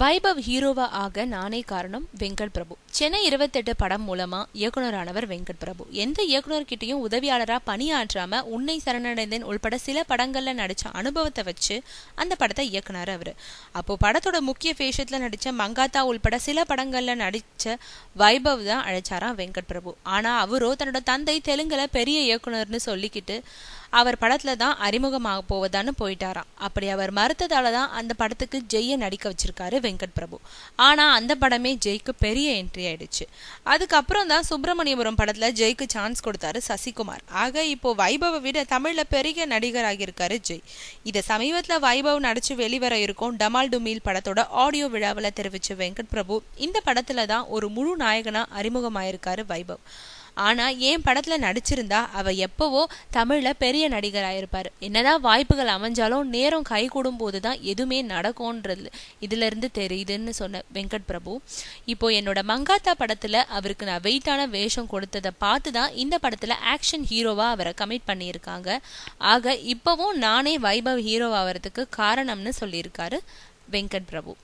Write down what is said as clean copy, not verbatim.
வைபவ் ஹீரோவா ஆக நானே காரணம். வெங்கட் பிரபு. சென்னை 28 படம் மூலமா இயக்குனரானவர் வெங்கட் பிரபு. எந்த இயக்குனர்கிட்டையும் உதவியாளரா பணியாற்றாம உன்னை சரணடைந்தேன் உள்பட சில படங்கள்ல நடிச்ச அனுபவத்தை வச்சு அந்த படத்தை இயக்குனாரு அவரு. அப்போ படத்தோட முக்கிய வேஷத்துல நடிச்ச மங்காத்தா உள்பட சில படங்கள்ல நடிச்ச வைபவ் தான் அழைச்சாராம் வெங்கட் பிரபு. ஆனா அவரோ தன்னோட தந்தை தெலுங்குல பெரிய இயக்குனர்னு சொல்லிக்கிட்டு அவர் படத்துல தான் அறிமுகமாக போவதான்னு போயிட்டாராம். அப்படி அவர் மறுத்ததாலதான் அந்த படத்துக்கு ஜெய்ய நடிக்க வச்சிருக்காரு வெங்கட் பிரபு. ஆனா அந்த படமே ஜெய்க்கு பெரிய என்ட்ரி ஆயிடுச்சு. அதுக்கப்புறம் தான் சுப்பிரமணியபுரம் படத்துல ஜெய்க்கு சான்ஸ் கொடுத்தாரு சசிகுமார். ஆக இப்போ வைபவை விட தமிழ்ல பெரிய நடிகர் ஆகியிருக்காரு ஜெய். இத சமீபத்துல வைபவ் நடிச்சு வெளிவர இருக்கும் டமால் டுமீல் படத்தோட ஆடியோ விழாவில் தெரிவிச்ச வெங்கட் பிரபு இந்த படத்துல தான் ஒரு முழு நாயகனா அறிமுகமாயிருக்காரு வைபவ். ஆனா என் படத்துல நடிச்சிருந்தா அவ எப்பவோ தமிழ்ல பெரிய நடிகராயிருப்பாரு. என்னதான் வாய்ப்புகள் அமைஞ்சாலும் நேரம் கை கூடும் போதுதான் எதுவுமே நடக்கும்ன்றது இதுல இருந்து தெரியுதுன்னு சொன்ன வெங்கட் பிரபு இப்போ என்னோட மங்காத்தா படத்துல அவருக்கு நான் வெயிட்டான வேஷம் கொடுத்ததை பார்த்துதான் இந்த படத்துல ஆக்ஷன் ஹீரோவா அவரை கமிட் பண்ணியிருக்காங்க. ஆக இப்பவும் நானே வைபவ் ஹீரோ ஆகிறதுக்கு காரணம்னு சொல்லியிருக்காரு வெங்கட் பிரபு.